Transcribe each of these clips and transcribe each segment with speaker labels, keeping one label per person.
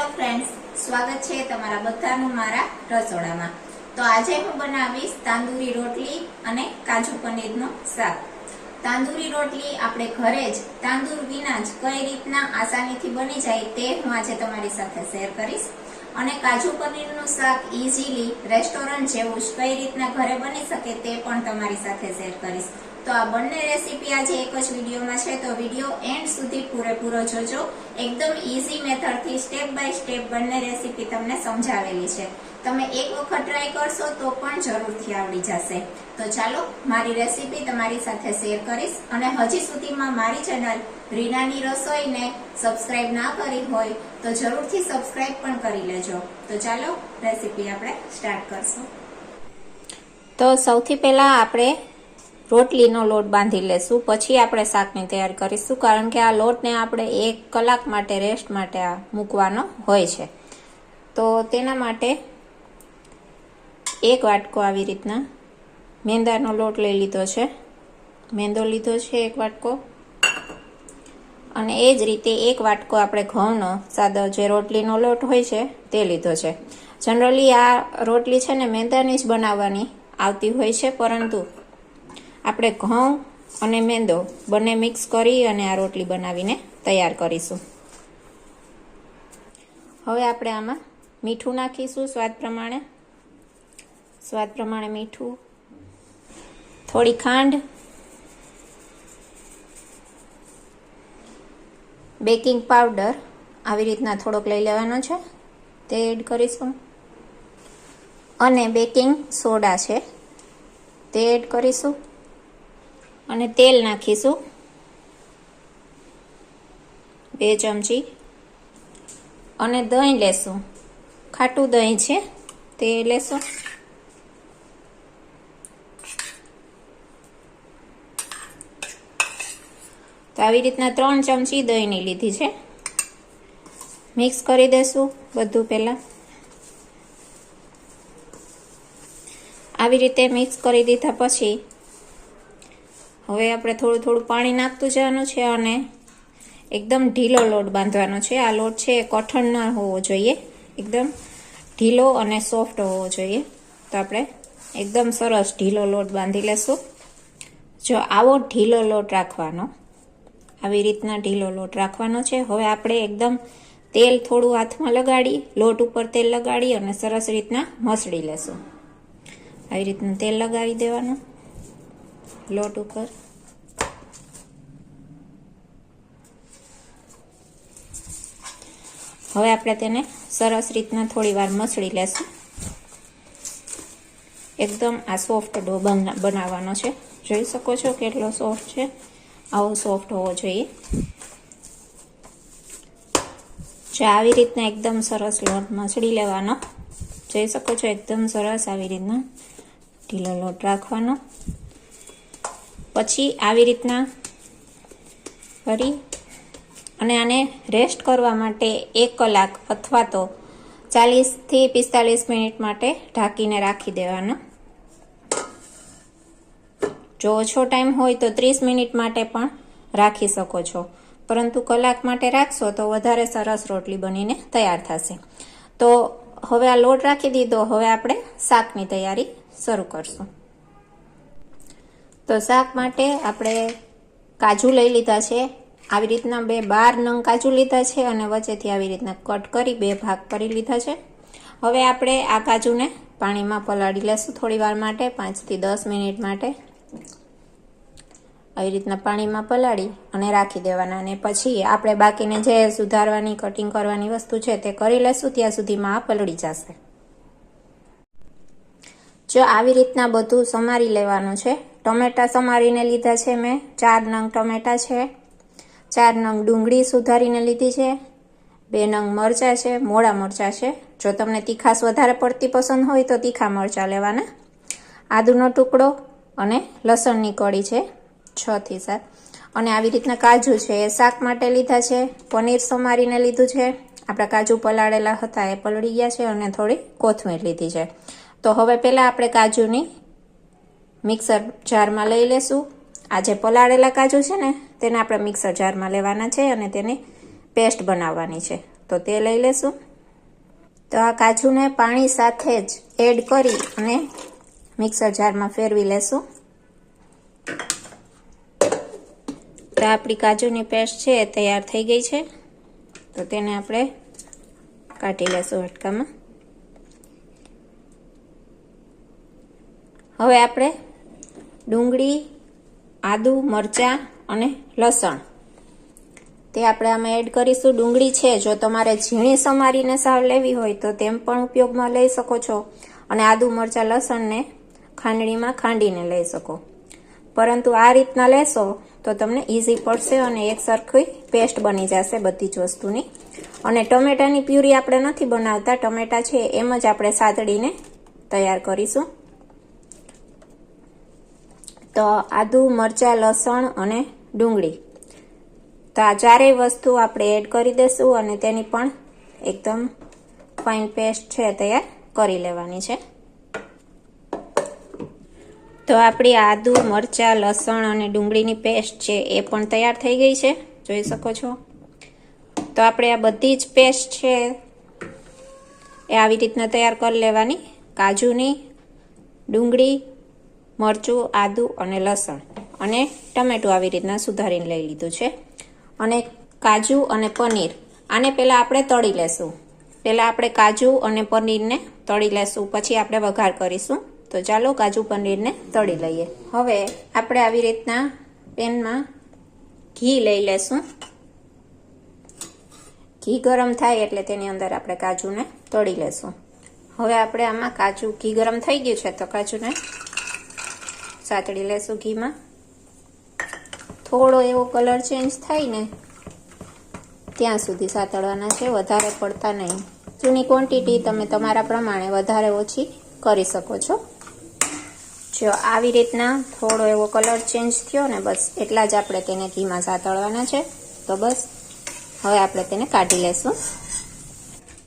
Speaker 1: Hello friends, સ્વાગત છે તમારા બધાનું મારા રસોડામાં। તો આજે હું બનાવીશ તાંદૂરી રોટલી અને કાજુ પનીરનું શાક। તાંદૂરી રોટલી આપણે ઘરે જ તાંદૂર વિના જ કઈ રીતના આસાનીથી બની જાય તે હું આજે તમારી સાથે શેર કરીશ। અને કાજુ પનીરનું શાક ઈઝીલી રેસ્ટોરન્ટ જેવું જ કઈ રીતના ઘરે બની શકે તે પણ તમારી સાથે શેર કરીશ। તો આ બંને રેસીપી આજે એક જ વિડીયોમાં છે, તો વિડીયો એન્ડ સુધી પૂરેપૂરો જોજો। એકદમ ઈઝી મેથડથી સ્ટેપ બાય સ્ટેપ બંને રેસીપી તમને સમજાવેલી છે। તમે એક વખત ટ્રાય કરશો તો પણ જરૂરથી આવડી જશે। તો ચાલો મારી રેસીપી તમારી સાથે શેર કરીશ। અને હજી સુધીમાં મારી ચેનલ રીનાની રસોઈને સબસ્ક્રાઇબ ના કરી હોય તો જરૂરથી સબસ્ક્રાઇબ પણ કરી લેજો। તો ચાલો રેસીપી આપણે સ્ટાર્ટ કરશું। તો સૌથી પહેલા આપણે રોટલીનો લોટ બાંધી લેશું, પછી આપણે શાકની તૈયારી કરીશું, કારણ કે આ લોટને આપણે 1 કલાક માટે રેસ્ટ માટે મૂકવાનો હોય છે। તો તેના માટે 1 વાટકો આવી રીતના મેંદાનો લોટ લઈ લીધો છે, મેંદો લીધો છે 1 વાટકો, અને એ જ રીતે 1 વાટકો આપણે ઘઉંનો સાદો જે રોટલીનો લોટ હોય છે તે લીધો છે। જનરલી આ રોટલી છે ને મેંદાની જ બનાવવાની આવતી હોય છે, પરંતુ આપણે ઘઉં અને મેંદો બંને મિક્સ કરી અને આ રોટલી બનાવીને તૈયાર કરીશું। હવે આપણે આમાં મીઠું નાખીશું સ્વાદ પ્રમાણે મીઠું, થોડી ખાંડ, બેકિંગ પાવડર આવી રીતના થોડોક લઈ લેવાનો છે તે એડ કરીશું, અને બેકિંગ સોડા છે તે એડ કરીશું, અને તેલ નાખીશું 2 ચમચી, અને દહીં લેશું, ખાટું દહીં છે તે લેશું। તો આવી રીતના 3 ચમચી દહીંની લીધી છે। મિક્સ કરી દેશું બધું પહેલા। આવી રીતે મિક્સ કરી દીધા પછી હવે આપણે થોડું પાણી નાખતું જવાનું છે, અને એકદમ ઢીલો લોટ બાંધવાનો છે। આ લોટ છે કઠણ ન હોવો જોઈએ, એકદમ ઢીલો અને સોફ્ટ હોવો જોઈએ। તો આપણે એકદમ સરસ ઢીલો લોટ બાંધી લેશું। જો આવો ઢીલો લોટ રાખવાનો, આવી રીતના ઢીલો લોટ રાખવાનો છે। હવે આપણે એકદમ તેલ થોડું હાથમાં લગાડી, લોટ ઉપર તેલ લગાડી અને સરસ રીતના મસળી લેશું। આવી રીતના તેલ લગાવી દેવાનું લોટ ઉપર। હવે આપણે તેને સરસ રીતના થોડી વાર મસળી લેશું। એકદમ આ સોફ્ટ ડો બનાવવાનો છે, જોઈ શકો છો કેટલો સોફ્ટ છે, આવો સોફ્ટ હોવો જોઈએ। જો આવી રીતના એકદમ સરસ લોટ મસળી લેવાનો, જોઈ શકો છો એકદમ સરસ આવી રીતના ઢીલો લોટ રાખવાનો। પછી આવી રીતના કરી અને આને રેસ્ટ કરવા માટે 1 કલાક અથવા તો 40 થી 45 મિનિટ માટે ઢાંકીને રાખી દેવાનો। જો ઓછો ટાઈમ હોય તો 30 મિનિટ માટે પણ રાખી શકો છો, પરંતુ કલાક માટે રાખશો તો વધારે સરસ રોટલી બનીને તૈયાર થશે। તો હવે આ લોટ રાખી દીધો, હવે આપણે શાકની તૈયારી શરૂ કરશું। તો શાક માટે આપણે કાજુ લઈ લીધા છે, આવી રીતના 12 નંગ કાજુ લીધા છે, અને વચ્ચેથી આવી રીતના કટ કરી 2 ભાગ કરી લીધા છે। હવે આપણે આ કાજુને પાણીમાં પલાળી લેશું થોડી વાર માટે, 5 થી 10 મિનિટ માટે આવી રીતના પાણીમાં પલાળી અને રાખી દેવાના। અને પછી આપણે બાકીને જે સુધારવાની કટિંગ કરવાની વસ્તુ છે તે કરી લેશું, ત્યાં સુધીમાં આ પલળી જશે। જો આવી રીતના બધું સમારી લેવાનું છે। ટમેટા સમારીને લીધા છે મેં, 4 નંગ ટમેટા છે, 4 નંગ ડુંગળી સુધારીને લીધી છે, 2 નંગ મરચાં છે, મોળા મરચાં છે, જો તમને તીખાશ વધારે પડતી પસંદ હોય તો તીખા મરચાં લેવાના, આદુનો ટુકડો, અને લસણની કળી છે 6 થી 7, અને આવી રીતના કાજુ છે એ શાક માટે લીધા છે। પનીર સમારીને લીધું છે, આપણા કાજુ પલાળેલા હતા એ પલળી ગયા છે, અને થોડી કોથમીર લીધી છે। તો હવે પહેલા આપણે કાજુની મિક્સર જારમાં લઈ લેશું। આ જે પલાળેલા કાજુ છે ને તેને આપણે મિક્સર જારમાં લેવાના છે, અને તેની પેસ્ટ બનાવવાની છે। તો તે લઈ લેશું। તો આ કાજુને પાણી સાથે જ એડ કરી અને મિક્સર જારમાં ફેરવી લેશું. તો આપણી કાજુની પેસ્ટ છે એ તૈયાર થઈ ગઈ છે. તો તેને આપણે કાઢી લેશું વાટકામાં. હવે આપણે ડુંગળી, આદુ, મરચાં અને લસણ તે આપણે આમાં એડ કરીશું. ડુંગળી છે જો તમારે ઝીણી સમારીને સાવ લેવી હોય તો તેમ પણ ઉપયોગમાં લઈ શકો છો, અને આદુ, મરચાં, લસણને ખાંડણીમાં ખાંડીને લઈ શકો. પરંતુ આ રીતના લેશો તો તમને ઇઝી પડશે અને એક સરખી પેસ્ટ બની જશે બધી જ વસ્તુની. અને ટમેટાની પ્યુરી આપણે નથી બનાવતા, ટમેટા છે એમ જ આપણે સાતડીને તૈયાર કરીશું. તો આદુ, મરચાં, લસણ અને ડુંગળી, તો આ ચારેય વસ્તુ આપણે એડ કરી દઈશું અને તેની પણ એકદમ ફાઇન પેસ્ટ છે તૈયાર કરી લેવાની છે. તો આપણી આદુ, મરચાં, લસણ અને ડુંગળીની પેસ્ટ છે એ પણ તૈયાર થઈ ગઈ છે, જોઈ શકો છો. તો આપણે આ બધી જ પેસ્ટ છે એ આવી રીતના તૈયાર કરી લેવાની. કાજુની, ડુંગળી, મરચું, આદુ અને લસણ અને ટમેટું આવી રીતના સુધારીને લઈ લીધું છે. અને કાજુ અને પનીર, આને પહેલાં આપણે તળી લેશું. પહેલાં આપણે કાજુ અને પનીરને તળી લેશું, પછી આપણે વઘાર કરીશું. તો ચાલો કાજુ પનીરને તળી લઈએ. હવે આપણે આવી રીતના પેનમાં ઘી લઈ લેશું. ઘી ગરમ થાય એટલે તેની અંદર આપણે કાજુને તળી લેશું. હવે આપણે આમાં ઘી ગરમ થઈ ગયું છે તો કાજુને સાતળી લેશું ઘીમાં. થોડો એવો કલર ચેન્જ થાય ને ત્યાં સુધી સાતળવાના છે, વધારે પડતા નહીં. કાજુની ક્વોન્ટિટી તમે તમારા પ્રમાણે વધારે ઓછી કરી શકો છો. જો આવી રીતના થોડો એવો કલર ચેન્જ થયો ને બસ એટલા જ આપણે તેને ઘીમાં સાતળવાના છે. તો બસ હવે આપણે તેને કાઢી લેશું.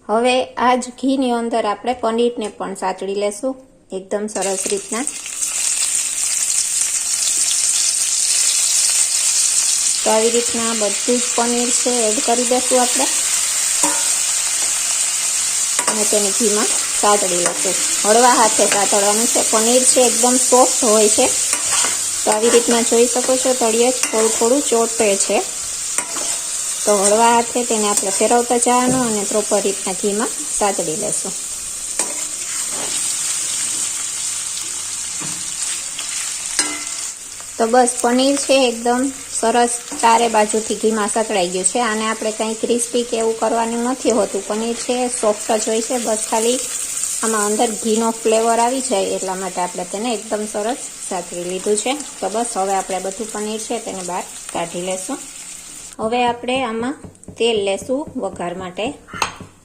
Speaker 1: હવે આ જ ઘીની અંદર આપણે પનીરને પણ સાતળી લેશું એકદમ સરસ રીતના. તો આવી રીતના બધું જ પનીર છે એડ કરી દઈશું આપણે અને તેને ઘીમાં સાતળી લઈશું. હળવા હાથે સાતળવાનું છે. પનીર છે એકદમ સોફ્ટ હોય છે, તો આવી રીતના જોઈ શકો છો તળિયે થોડું થોડું ચોટે છે. તો હળવા હાથે તેને આપણે ફેરવતા જવાનું અને પ્રોપર રીતના ઘીમાં સાતળી લેશું. તો બસ પનીર છે એકદમ સરસ ચારે બાજુથી ઘીમાં સતળાઈ ગયું છે. આને આપણે કંઈ ક્રિસ્પી કે એવું કરવાનું નથી હોતું. પનીર છે સોફ્ટ જ હોય છે, બસ ખાલી આમાં અંદર ઘીનો ફ્લેવર આવી જાય એટલા માટે આપણે તેને એકદમ સરસ સાતળી લીધું છે. તો બસ હવે આપણે બધું પનીર છે તેને બહાર કાઢી લેશું. હવે આપણે આમાં તેલ લેશું વઘાર માટે.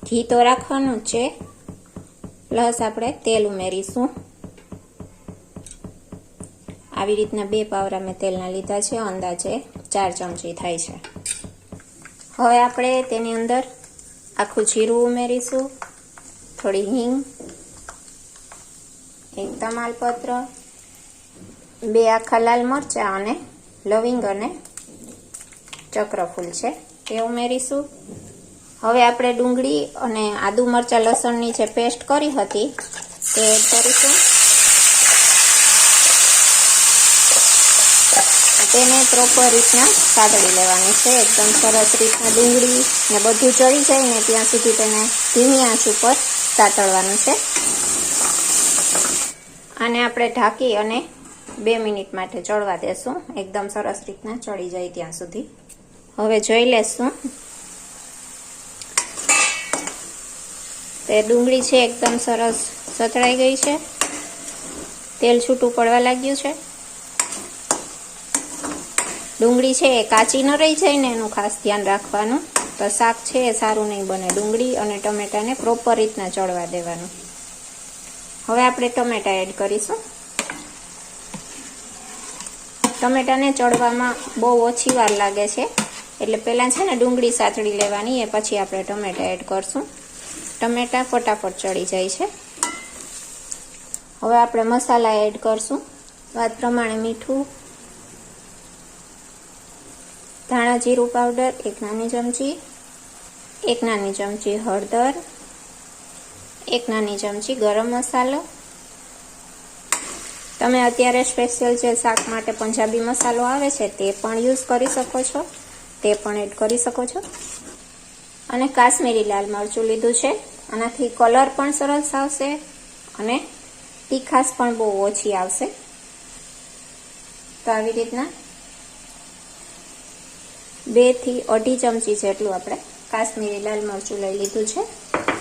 Speaker 1: ઘી તો રાખવાનું જ છે, પ્લસ આપણે તેલ ઉમેરીશું. આવી રીતના 2 પાવરા મેં તેલના લીધા છે, અંદાજે 4 ચમચી થાય છે. હવે આપણે તેની અંદર આખું જીરું ઉમેરીશું, થોડી હિંગ, 1 તમાલપત્ર, 2 આખા લાલ મરચાં અને લવિંગ અને ચક્રફૂલ છે તે ઉમેરીશું. હવે આપણે ડુંગળી અને આદુ, મરચાં, લસણની જે પેસ્ટ કરી હતી તે એડ કરીશું. તેને પ્રોપર રીતના સાતળી લેવાની છે. એકદમ સરસ રીતના ડુંગળી ને બધું ચડી જાય ને ત્યાં સુધી તેને ધીમી આંચ ઉપર સાતળવાનું છે. આને આપણે ઢાંકી અને 2 મિનિટ માટે ચડવા દેશું, એકદમ સરસ રીતના ચડી જાય ત્યાં સુધી. હવે જોઈ લેશું. તે ડુંગળી છે એકદમ સરસ સતળાઈ ગઈ છે, તેલ છૂટું પડવા લાગ્યું છે. ડુંગળી છે એ કાચી ન રહી જાય ને એનું ખાસ ધ્યાન રાખવાનું. તો શાક છે એ સારું નહીં બને. ડુંગળી અને ટમેટાને પ્રોપર રીતના ચડવા દેવાનું. હવે આપણે ટમેટા એડ કરીશું. ટમેટાને ચડવામાં બહુ ઓછી વાર લાગે છે, એટલે પહેલાં છે ને ડુંગળી સાતળી લેવાની, એ પછી આપણે ટમેટા એડ કરશું. ટમેટા ફટાફટ ચડી જાય છે. હવે આપણે મસાલા એડ કરશું. સ્વાદ પ્રમાણે મીઠું, ધાણા જીરું પાવડર 1 નાની ચમચી, 1 નાની ચમચી હળદર, 1 નાની ચમચી ગરમ મસાલો. તમે અત્યારે સ્પેશિયલ જે શાક માટે પંજાબી મસાલો આવે છે તે પણ યુઝ કરી શકો છો, તે પણ એડ કરી શકો છો. અને કાશ્મીરી લાલ મરચું લીધું છે. આનાથી કલર પણ સરસ આવશે અને તીખાશ પણ બહુ ઓછી આવશે. તો આવી રીતના 2 થી 2.5 ચમચી જેટલું આપણે કાશ્મીરી લાલ મરચું લઈ લીધું છે.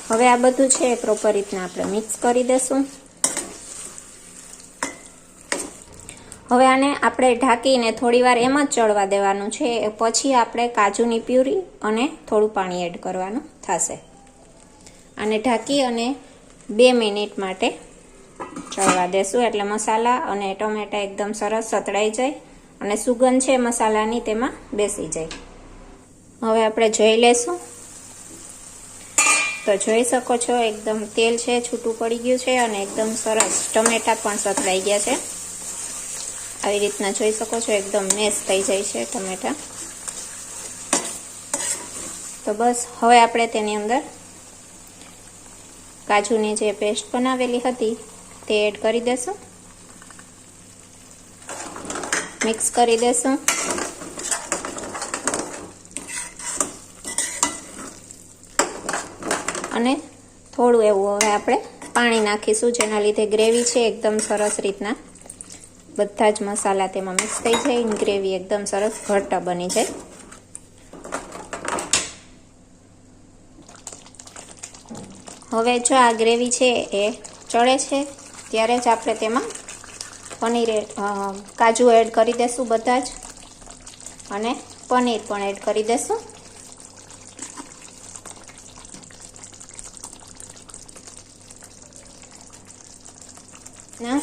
Speaker 1: હવે આ બધું છે એ પ્રોપર રીતના આપણે મિક્સ કરી દેશું. હવે આને આપણે ઢાંકીને થોડી વાર એમ જ ચડવા દેવાનું છે. પછી આપણે કાજુની પ્યુરી અને થોડું પાણી એડ કરવાનું થશે. આને ઢાંકી અને 2 મિનિટ માટે ચડવા દેશું એટલે મસાલા અને ટમેટા એકદમ સરસ સતળાઈ જાય અને સુગંધ છે મસાલાની તેમાં બેસી જાય. હવે આપણે જોઈ લેશું. તો જોઈ શકો છો એકદમ તેલ છે છૂટું પડી ગયું છે અને એકદમ સરસ ટમેટા પણ સતળાઈ ગયા છે. આવી રીતના જોઈ શકો છો એકદમ મેશ થઈ જાય છે ટમેટા. તો બસ હવે આપણે તેની અંદર કાજુની જે પેસ્ટ બનાવેલી હતી તે એડ કરી દેશું. મિક્સ કરી દેશું. અને થોડું એવું હવે આપણે પાણી નાખીશું, જેના લીધે ગ્રેવી છે એકદમ સરસ રીતના બધા જ મસાલા તેમાં મિક્સ થઈ જાય, ગ્રેવી એકદમ સરસ ઘટ્ટ બની જાય. હવે જો આ ગ્રેવી છે એ ચડે છે ત્યારે જ આપણે તેમાં કાજુ એડ કરી દેશું બધા જ, અને પનીર પણ એડ કરી દેશું.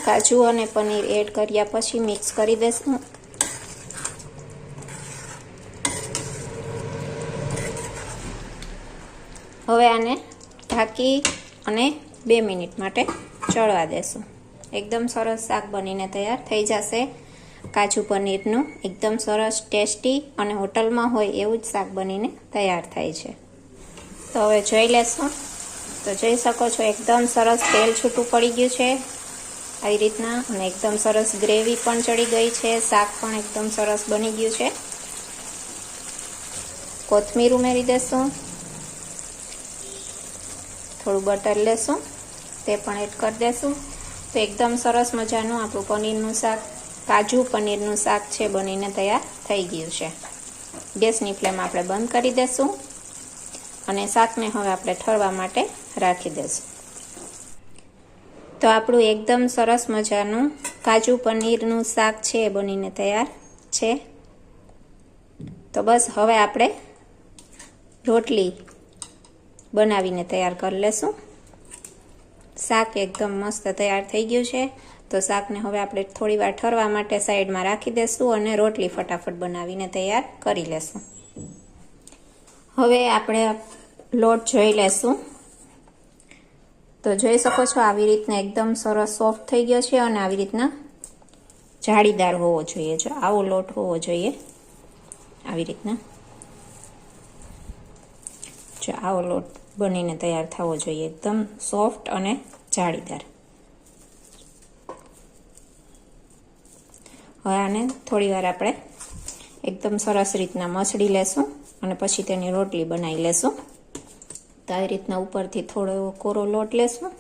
Speaker 1: કાજુ અને પનીર એડ કર્યા પછી મિક્સ કરી દેશું. હવે આને ઢાંકી અને 2 મિનિટ માટે ચડવા દેશું. એકદમ સરસ શાક બનીને તૈયાર થઈ જશે. કાજુ પનીરનું એકદમ સરસ ટેસ્ટી અને હોટલમાં હોય એવું જ શાક બનીને તૈયાર થાય છે. તો હવે જોઈ લેશું. તો જોઈ શકો છો એકદમ સરસ તેલ છૂટું પડી ગયું છે આવી રીતના, અને એકદમ સરસ ગ્રેવી પણ ચડી ગઈ છે. શાક પણ એકદમ સરસ બની ગયું છે. કોથમીર ઉમેરી દેશું. થોડું બટર લેશું, તે પણ એડ કરી દેશું. તો એકદમ સરસ મજાનું આપણું પનીરનું શાક, કાજુ પનીરનું શાક છે બનીને તૈયાર થઈ ગયું છે. ગેસની ફ્લેમ આપણે બંધ કરી દેશું અને શાકને હવે આપણે ઠરવા માટે રાખી દેશું. તો આપણું એકદમ સરસ મજાનું કાજુ પનીરનું શાક છે એ બનીને તૈયાર છે. તો બસ હવે આપણે રોટલી બનાવીને તૈયાર કરી લેશું. શાક એકદમ મસ્ત તૈયાર થઈ ગયું છે. તો શાકને હવે આપણે થોડી વાર ઠરવા માટે સાઈડમાં રાખી દેશું અને રોટલી ફટાફટ બનાવીને તૈયાર કરી લેશું. હવે આપણે લોટ જોઈ લેશું. તો જોઈ શકો છો આવી રીતના એકદમ સરસ સોફ્ટ થઈ ગયો છે અને આવી રીતના જાળીદાર હોવો જોઈએ. જો આવો લોટ હોવો જોઈએ. આવી રીતના જો આવો લોટ બનીને તૈયાર થવો જોઈએ, એકદમ સોફ્ટ અને જાળીદાર. હવે આને થોડી વાર આપણે એકદમ સરસ રીતના મસળી લેશું અને પછી તેની રોટલી બનાવી લેશું. તો આવી રીતના ઉપરથી થોડો એવો કોરો લોટ લેશું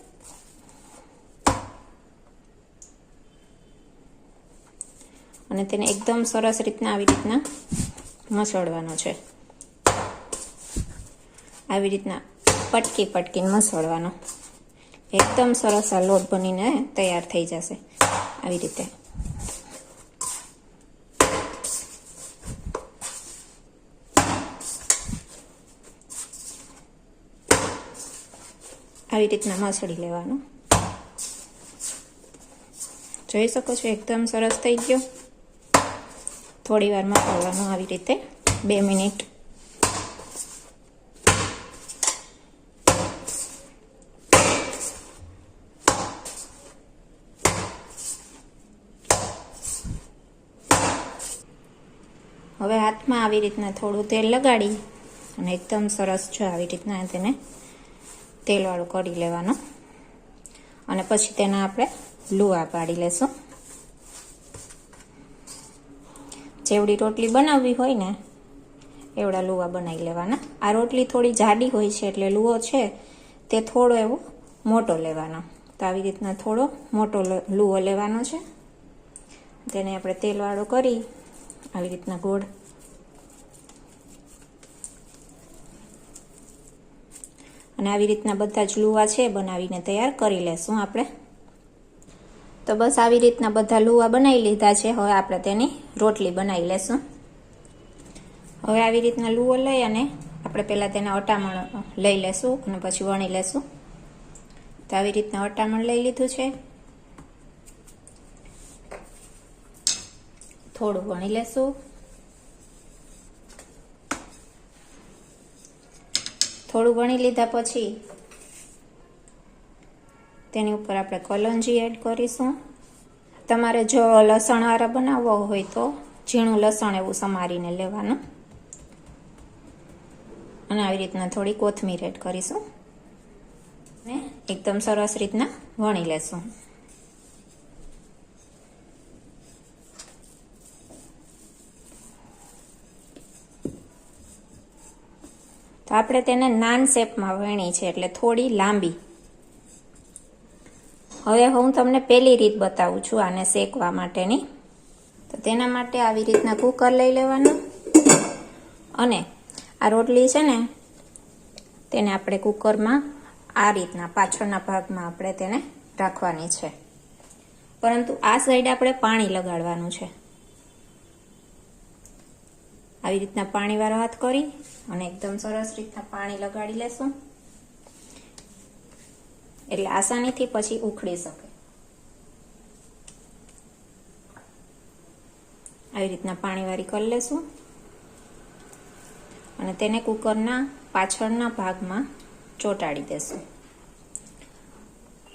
Speaker 1: અને તેને એકદમ સરસ રીતના આવી રીતના મસળવાનો છે. આવી રીતના પટકીને મસળવાનો. એકદમ સરસ આ લોટ બનીને તૈયાર થઈ જશે. આવી રીતે મસળી લેવાનું. જોઈ શકો છો એકદમ સરસ થઈ ગયો. થોડી વાર મસળવાનું આવી રીતે 2 મિનિટ. હવે હાથમાં આવી રીતના થોડું તેલ લગાડી અને એકદમ સરસ જો આવી રીતના તેને તેલવાળું કરી લેવાનું. અને પછી તેના આપણે લુવા પાડી લેશું. જેવડી રોટલી બનાવવી હોય ને એવડા લુવા બનાવી લેવાના. આ રોટલી થોડી જાડી હોય છે એટલે લુવો છે તે થોડો એવો મોટો લેવાનો. તો આવી રીતના થોડો મોટો લુવો લેવાનો છે. તેને આપણે તેલવાળો કરી આવી રીતના ગોળ અને આવી રીતના બધા જ લુવા છે બનાવીને તૈયાર કરી લેશું આપણે. તો બસ આવી રીતના બધા લુવા બનાવી લીધા છે. હવે આપણે તેની રોટલી બનાવી લેશું. હવે આવી રીતના લુવો લઈ અને આપણે પહેલાં તેના અટામણ લઈ લેશું અને પછી વણી લેશું. તો આવી રીતના અટામણ લઈ લીધું છે. થોડું વણી લેશું. થોડું વણી લીધા પછી તેની ઉપર આપણે કલોંજી એડ કરીશું. તમારે જો લસણવાળા બનાવવો હોય તો ઝીણું લસણ એવું સમારીને લેવાનું અને આવી રીતના થોડી કોથમીર એડ કરીશું ને એકદમ સરસ રીતના વણી લેશું. તો આપણે તેને નાન શેપમાં વણી છે એટલે થોડી લાંબી. હવે હું તમને પહેલી રીત બતાવું છું આને શેકવા માટેની. તો તેના માટે આવી રીતના કુકર લઈ લેવાનું અને આ રોટલી છે ને તેને આપણે કુકરમાં આ રીતના પાછળના ભાગમાં આપણે તેને રાખવાની છે, પરંતુ આ સાઈડ આપણે પાણી લગાડવાનું છે. આવી રીતના પાણીવાળો હાથ કરી અને એકદમ સરસ રીતના પાણી લગાડી લેશું એટલે આસાનીથી પછી ઉખડી શકે. આવી રીતના પાણીવાળી કરી લેશું અને તેને કુકરના પાછળના ભાગમાં ચોંટાડી દેશું.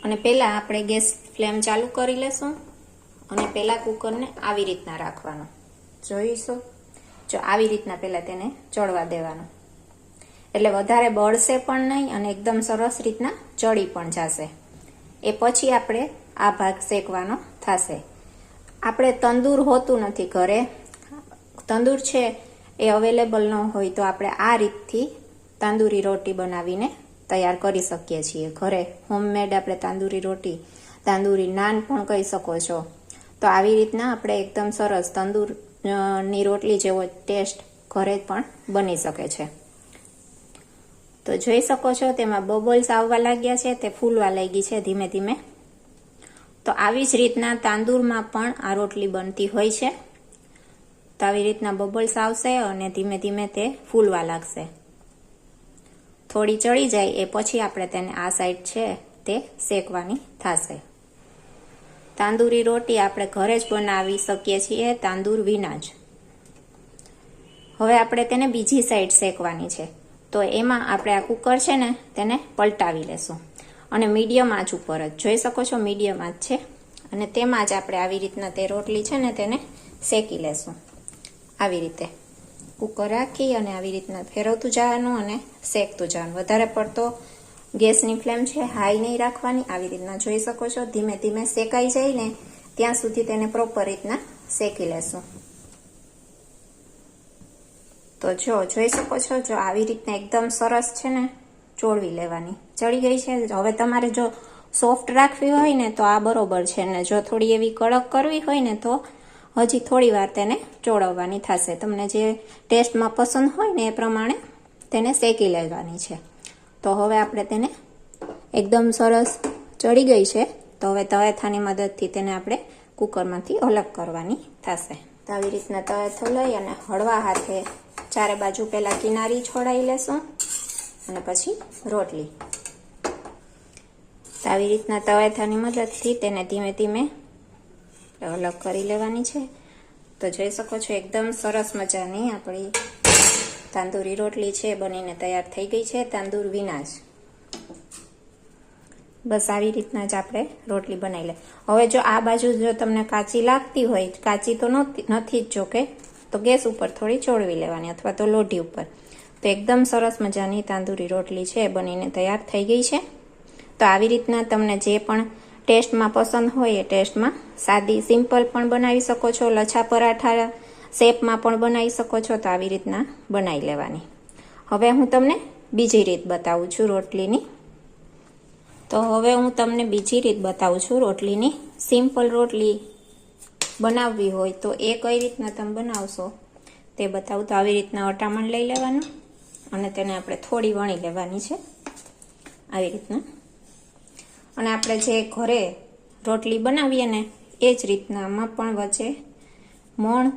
Speaker 1: અને પહેલા આપણે ગેસ ફ્લેમ ચાલુ કરી લેશું અને પહેલા કુકરને આવી રીતના રાખવાનું. જોઈશું જો આવી રીતના પહેલા તેને ચડવા દેવાનું એટલે વધારે બળશે પણ નહીં અને એકદમ સરસ રીતના ચડી પણ જશે. એ પછી આપણે આ ભાગ શેકવાનો થશે. આપણે તંદૂર હોતું નથી ઘરે. તંદૂર છે એ અવેલેબલ ન હોય તો આપણે આ રીતથી તાંદુરી રોટી બનાવીને તૈયાર કરી શકીએ છીએ ઘરે. હોમમેડ આપણે તાંદુરી રોટી, તાંદુરી નાન પણ કહી શકો છો. તો આવી રીતના આપણે એકદમ સરસ તંદૂરની રોટલી જેવો ટેસ્ટ ઘરે પણ બની શકે છે. તો જોઈ શકો છો તેમાં બબલ્સ આવવા લાગ્યા છે, તે ફૂલવા લાગી છે ધીમે ધીમે. તો આવી જ રીતના તાંદૂરમાં પણ આ રોટલી બનતી હોય છે. તો આવી રીતના બબલ્સ આવશે અને ધીમે ધીમે તે ફૂલવા લાગશે. થોડી ચડી જાય એ પછી આપણે તેને આ સાઈડ છે તે શેકવાની થશે. તાંદુરી રોટી આપણે ઘરે જ બનાવી શકીએ છીએ તાંદૂર વિના જ. હવે આપણે તેને બીજી સાઈડ શેકવાની છે. તો એમાં આપણે આ કુકર છે ને તેને પલટાવી લેશું અને મીડિયમ આંચ ઉપર જ, જોઈ શકો છો મીડિયમ આંચ છે, અને તેમાં જ આપણે આવી રીતના તે રોટલી છે ને તેને શેકી લેશું. આવી રીતે કુકર રાખી અને આવી રીતના ફેરવતું જવાનું અને શેકતું જવાનું. વધારે પડતો ગેસની ફ્લેમ છે હાઈ નહીં રાખવાની. આવી રીતના જોઈ શકો છો ધીમે ધીમે શેકાઈ જાય ને ત્યાં સુધી તેને પ્રોપર રીતના શેકી લેશું. તો જોઈ શકો છો જો આવી રીતના એકદમ સરસ છે ને ચોળવી લેવાની. ચડી ગઈ છે. હવે તમારે જો સોફ્ટ રાખવી હોય ને તો આ બરોબર છે, ને જો થોડી એવી કડક કરવી હોય ને તો હજી થોડી વાર તેને ચોળવવાની થશે. તમને જે ટેસ્ટમાં પસંદ હોય ને એ પ્રમાણે તેને શેકી લેવાની છે. તો હવે આપણે તેને એકદમ સરસ ચડી ગઈ છે. તો હવે તવેથાની મદદથી તેને આપણે કુકરમાંથી અલગ કરવાની થશે. તો આવી રીતના તવેથો લઈ અને હળવા હાથે ચારે બાજુ પહેલા કિનારી છોડાવી લેશું અને પછી રોટલી. તો આવી રીતના તવેથાની મદદથી તેને ધીમે ધીમે અલગ કરી લેવાની છે. તો જોઈ શકો છો એકદમ સરસ મજાની આપણી તાંદુરી રોટલી છે બનીને તૈયાર થઈ ગઈ છે તાંદૂર વિના જ. બસ આવી રીતના જ આપણે રોટલી બનાવી લે. હવે જો આ બાજુ જો તમને કાચી લાગતી હોય, કાચી તો નથી જ જોકે, તો ગેસ ઉપર થોડી ચોળવી લેવાની અથવા તો લોઢી ઉપર. તો એકદમ સરસ મજાની તાંદુરી રોટલી છે બનીને તૈયાર થઈ ગઈ છે. તો આવી રીતના તમને જે પણ ટેસ્ટમાં પસંદ હોય એ ટેસ્ટમાં સાદી સિમ્પલ પણ બનાવી શકો છો, લચ્છા પરાઠા શેપમાં પણ બનાવી શકો છો. તો આવી રીતના બનાવી લેવાની. હવે હું તમને બીજી રીત બતાવું છું રોટલીની. તો હવે હું તમને બીજી રીત બતાવું છું રોટલીની. સિમ્પલ રોટલી બનાવવી હોય તો એ કઈ રીતના તમે બનાવશો તે બતાવું. તો આવી રીતના અટામણ લઈ લેવાનું અને તેને આપણે થોડી વણી લેવાની છે આવી રીતના. અને આપણે જે ઘરે રોટલી બનાવીએ ને એ જ રીતના આમાં પણ વચ્ચે મોણ,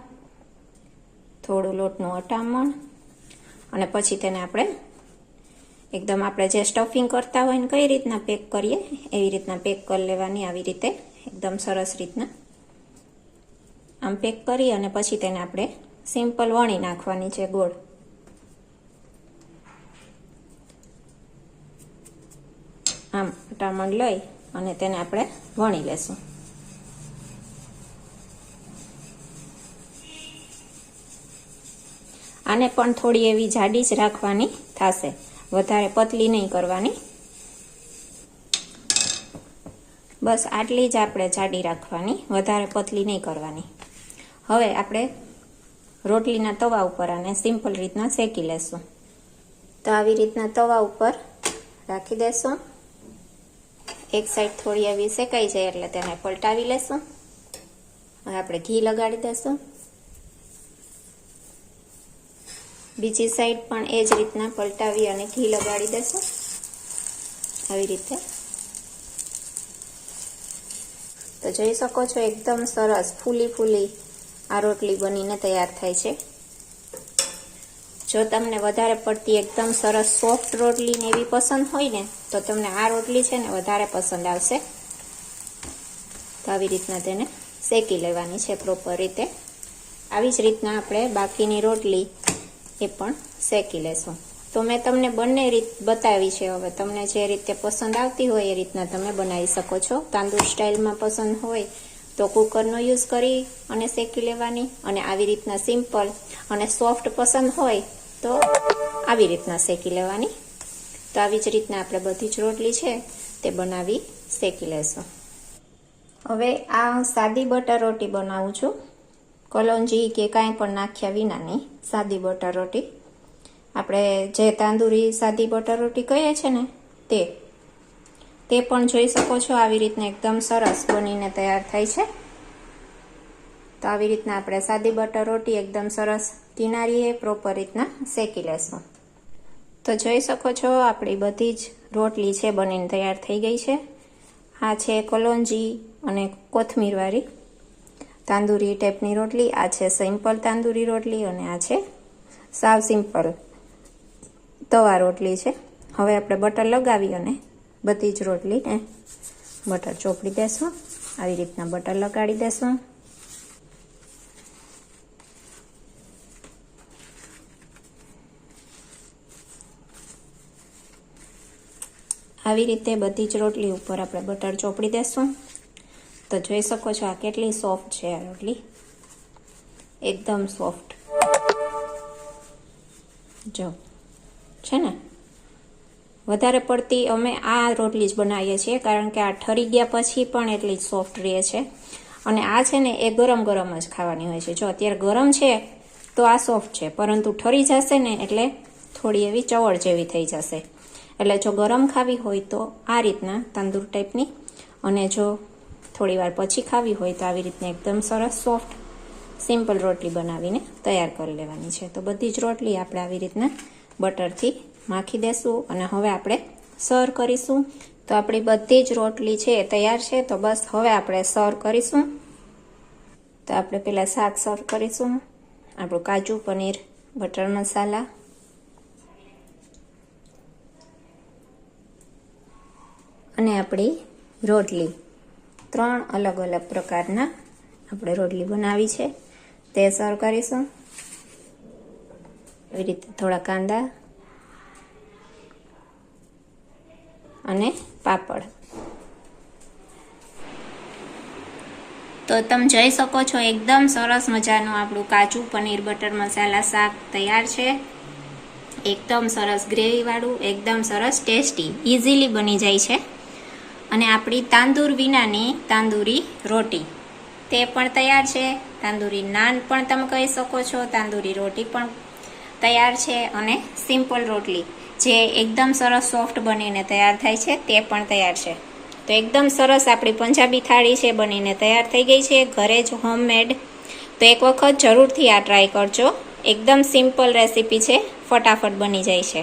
Speaker 1: થોડું લોટનું અટામણ અને પછી તેને આપણે એકદમ આપણે જે સ્ટફિંગ કરતા હોય ને કઈ રીતના પેક કરીએ એવી રીતના પેક કરી લેવાની. આવી રીતે એકદમ સરસ રીતના આમ પેક કરી અને પછી તેને આપણે સિમ્પલ વણી નાખવાની છે ગોળ. આમ અટામણ લઈ અને તેને આપણે વણી લેશું. આને પણ થોડી એવી જાડી જ રાખવાની થશે, વધારે પતલી નહીં કરવાની. બસ આટલી જ આપણે જાડી રાખવાની, વધારે પતલી નહીં કરવાની. હવે આપણે રોટલીના તવા ઉપર આને સિમ્પલ રીતના શેકી લેશું. તો આવી રીતના તવા ઉપર રાખી દેશું. એક સાઈડ થોડી એવી શેકાઈ જાય એટલે તેને પલટાવી લેશું. હવે આપણે ઘી લગાડી દેશું. બીજી સાઈડ પણ એ જ રીતના પલટાવી અને ઘી લગાડી દેશું આવી રીતે. તો જોઈ શકો છો એકદમ સરસ ફૂલી ફૂલી આ રોટલી બનીને તૈયાર થાય છે. જો તમને વધારે પડતી એકદમ સરસ સોફ્ટ રોટલી ને એવી પસંદ હોય ને તો તમને આ રોટલી છે ને વધારે પસંદ આવશે. તો આવી રીતના તેને શેકી લેવાની છે પ્રોપર રીતે. આવી જ રીતના આપણે બાકીની રોટલી એ પણ શેકી લેશું. તો મેં તમને બંને રીત બતાવી છે. હવે તમને જે રીતે પસંદ આવતી હોય એ રીતના તમે બનાવી શકો છો. તાંદુર સ્ટાઇલમાં પસંદ હોય તો કુકરનો યુઝ કરી અને શેકી લેવાની, અને આવી રીતના સિમ્પલ અને સોફ્ટ પસંદ હોય તો આવી રીતના શેકી લેવાની. તો આવી જ રીતના આપણે બધી જ રોટલી છે તે બનાવી શેકી લેશું. હવે આ સાદી બટર રોટી બનાવું છું, કલોંજી કે કાંઈ પણ નાખ્યા વિનાની સાદી બટર રોટી. આપણે જે તાંદુરી સાદી બટર રોટી કહીએ છીએ ને તે પણ જોઈ શકો છો આવી રીતના એકદમ સરસ બનીને તૈયાર થાય છે. તો આવી રીતના આપણે સાદી બટર રોટી એકદમ સરસ કિનારીએ પ્રોપર રીતના શેકી લેશું. તો જોઈ શકો છો આપણી બધી જ રોટલી છે બનીને તૈયાર થઈ ગઈ છે. આ છે કલોંજી અને કોથમીરવાળી તાંદુરી ટાઈપની રોટલી. આ છે સિમ્પલ તાંદુરી રોટલી અને આ છે સાવ સિમ્પલ તવા રોટલી છે. હવે આપણે બટર લગાવી અને બધી જ રોટલીને બટર ચોપડી દેશું. આવી રીતના બટર લગાડી દેશું. આવી રીતે બધી જ રોટલી ઉપર આપણે બટર ચોપડી દેશું. તો જોઈ શકો છો આ કેટલી સોફ્ટ છે આ રોટલી, એકદમ સોફ્ટ જો છે ને. વધારે પડતી અમે આ રોટલી જ બનાવીએ છીએ કારણ કે આ ઠરી ગયા પછી પણ એટલી જ સોફ્ટ રહે છે. અને આ છે ને એ ગરમ ગરમ જ ખાવાની હોય છે. જો અત્યારે ગરમ છે તો આ સોફ્ટ છે, પરંતુ ઠરી જશે ને એટલે થોડી એવી ચવળ જેવી થઈ જશે. એટલે જો ગરમ ખાવી હોય તો આ રીતના તંદૂર ટાઈપની, અને જો થોડી વાર પછી ખાવી હોય તો આવી રીતના એકદમ સરસ સોફ્ટ સિમ્પલ રોટલી બનાવીને તૈયાર કરી લેવાની છે. તો બધી જ રોટલી આપણે આવી રીતના બટરથી માખી દેશું અને હવે આપણે સર્વ કરીશું. તો આપણી બધી જ રોટલી છે તૈયાર છે. તો બસ હવે આપણે સર્વ કરીશું. તો આપણે પહેલાં શાક સર્વ કરીશું. આપણું કાજુ પનીર બટર મસાલા, અને આપણી રોટલી. 3 અલગ અલગ પ્રકારના આપણે રોટલી બનાવી છે તે સર્વ કરીશું. એવી રીતે થોડા કાંદા અને પાપડ. તો તમે જોઈ શકો છો એકદમ સરસ મજાનું આપણું કાજુ પનીર બટર મસાલા શાક તૈયાર છે. એકદમ સરસ ગ્રેવી વાળું, એકદમ સરસ ટેસ્ટી, ઇઝીલી બની જાય છે. અને આપણી તાંદૂર વિનાની તાંદૂરી રોટી તે પણ તૈયાર છે. તાંદૂરી નાન પણ તમે કહી શકો છો, તાંદૂરી રોટી પણ તૈયાર છે, અને સિમ્પલ રોટલી જે એકદમ સરસ સોફ્ટ બનીને તૈયાર થાય છે તે પણ તૈયાર છે. તો એકદમ સરસ આપણી પંજાબી થાળી છે બનીને તૈયાર થઈ ગઈ છે, ઘરે જ હોમમેડ. તો એક વખત જરૂરથી આ ટ્રાય કરજો. એકદમ સિમ્પલ રેસીપી છે, ફટાફટ બની જાય છે.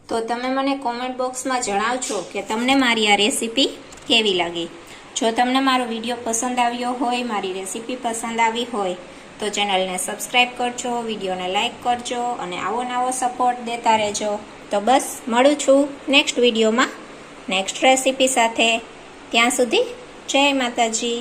Speaker 1: તો તમે મને કોમેન્ટ બોક્સમાં જણાવજો કે તમને મારી આ રેસીપી કેવી લાગી. જો તમને મારો વિડીયો પસંદ આવ્યો હોય, મારી રેસીપી પસંદ આવી હોય તો ચેનલને સબસ્ક્રાઈબ કરજો, વિડીયોને લાઈક કરજો અને આવો નવો સપોર્ટ દેતા રહેજો. તો બસ મળું છું નેક્સ્ટ વિડીયોમાં નેક્સ્ટ રેસીપી સાથે. ત્યાં સુધી જય માતાજી.